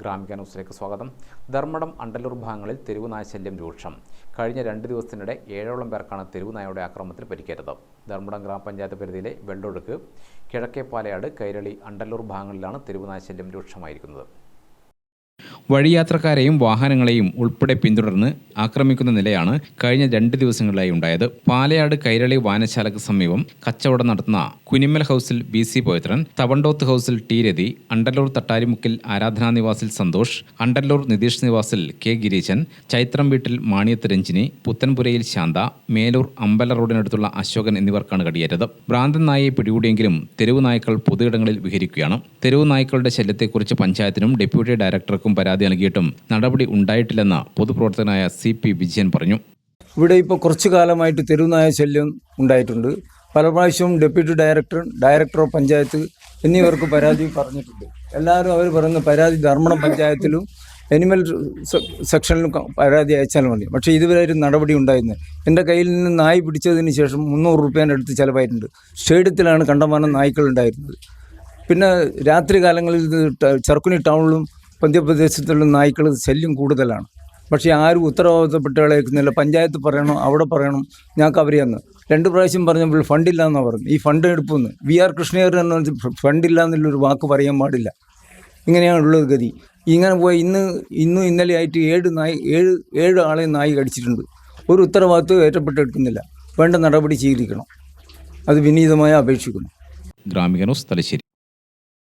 ഗ്രാമിക ന്യൂസിലേക്ക് സ്വാഗതം. ധർമ്മടം അണ്ടല്ലൂർ ഭാഗങ്ങളിൽ തെരുവ് നായശല്യം രൂക്ഷം. കഴിഞ്ഞ 2 ദിവസത്തിനിടെ 7ഓളം പേർക്കാണ് തെരുവ് നായയുടെ ആക്രമണത്തിൽ പരിക്കേറ്റത്. ധർമ്മടം ഗ്രാമപഞ്ചായത്ത് പരിധിയിലെ വെള്ളൊഴുക്ക്, കിഴക്കേപ്പാലയാട്, കൈരളി, അണ്ടല്ലൂർ ഭാഗങ്ങളിലാണ് തെരുവ് നായശല്യം രൂക്ഷമായിരിക്കുന്നത്. വഴിയാത്രക്കാരെയും വാഹനങ്ങളെയും ഉൾപ്പെടെ പിന്തുടർന്ന് ആക്രമിക്കുന്ന നിലയാണ് കഴിഞ്ഞ 2 ദിവസങ്ങളിലായി ഉണ്ടായത്. പാലയാട് കൈരളി വായനശാലയ്ക്ക് സമീപം കച്ചവടം നടത്തുന്ന കുനിമ്മൽ ഹൗസിൽ BC പോയത്രൻ, തവണ്ടോത്ത് ഹൗസിൽ T രതി, അണ്ടല്ലൂർ തട്ടാരിമുക്കിൽ ആരാധനാ നിവാസിൽ സന്തോഷ്, അണ്ടല്ലൂർ നിതീഷ് നിവാസിൽ K ഗിരീശൻ, ചൈത്രം വീട്ടിൽ മാണിയത്ത് രഞ്ജിനി, പുത്തൻപുരയിൽ ശാന്ത, മേലൂർ അമ്പല റോഡിനടുത്തുള്ള അശോകൻ എന്നിവർക്കാണ് കടിയേറ്റത്. ഭ്രാന്തൻ നായയെ പിടികൂടിയെങ്കിലും തെരുവ് നായ്ക്കൾ പൊതുയിടങ്ങളിൽ വിഹരിക്കുകയാണ്. തെരുവ് നായ്ക്കളുടെ ശല്യത്തെക്കുറിച്ച് പഞ്ചായത്തിനും ഡെപ്യൂട്ടി ഡയറക്ടർക്കും പരാതി നൽകിയിട്ടും നടപടി ഉണ്ടായിട്ടില്ലെന്ന് പൊതുപ്രവർത്തകനായ CP വിജയൻ പറഞ്ഞു. ഇവിടെ ഇപ്പോൾ കുറച്ചു കാലമായിട്ട് തെരുവുനായ ശല്യം ഉണ്ടായിട്ടുണ്ട്. പല പ്രാവശ്യവും ഡെപ്യൂട്ടി ഡയറക്ടർ ഓഫ് പഞ്ചായത്ത് എന്നിവർക്ക് പരാതി പറഞ്ഞിട്ടുണ്ട്. എല്ലാവരും അവർ പറയുന്ന പരാതി ധർമ്മടം പഞ്ചായത്തിലും അനിമൽ സെക്ഷനിലും പരാതി അയച്ചാൽ മതി. പക്ഷേ ഇതുവരെ ഒരു നടപടി ഉണ്ടായിരുന്നു. എൻ്റെ കയ്യിൽ നിന്ന് നായ് പിടിച്ചതിന് ശേഷം 300 രൂപേൻ്റെ അടുത്ത് ചിലവായിട്ടുണ്ട്. സ്റ്റേഡിയത്തിലാണ് കണ്ടമാനം നായ്ക്കൾ ഉണ്ടായിരുന്നത്. പിന്നെ രാത്രി കാലങ്ങളിൽ ചെറുക്കുനി ടൗണിലും മധ്യപ്രദേശത്തുള്ള നായ്ക്കൾ ശല്യം കൂടുതലാണ്. പക്ഷേ ആരും ഉത്തരവാദിത്തപ്പെട്ട് കളയുന്നില്ല. പഞ്ചായത്ത് പറയണം, അവിടെ പറയണം, ഞങ്ങൾക്ക് അവരെയെന്ന് 2 പ്രാവശ്യം പറഞ്ഞപ്പോൾ ഫണ്ടില്ല എന്നാണ് പറഞ്ഞു. ഈ ഫണ്ട് എടുക്കുമെന്ന് VR കൃഷ്ണയ്യർ എന്ന് പറഞ്ഞാൽ ഫണ്ടില്ല എന്നുള്ളൊരു വാക്ക് പറയാൻ പാടില്ല. ഇങ്ങനെയാണുള്ളത് ഗതി. ഇങ്ങനെ പോയി ഇന്നും ഇന്നലെ ആയിട്ട് 7 ആളെ നായി കടിച്ചിട്ടുണ്ട്. ഒരു ഉത്തരവാദിത്വം ഏറ്റപ്പെട്ടെടുക്കുന്നില്ല. വേണ്ട നടപടി സ്വീകരിക്കണം. അത് വിനീതമായി അപേക്ഷിക്കുന്നു. ഗ്രാമിക ന്യൂസ്, തലശ്ശേരി.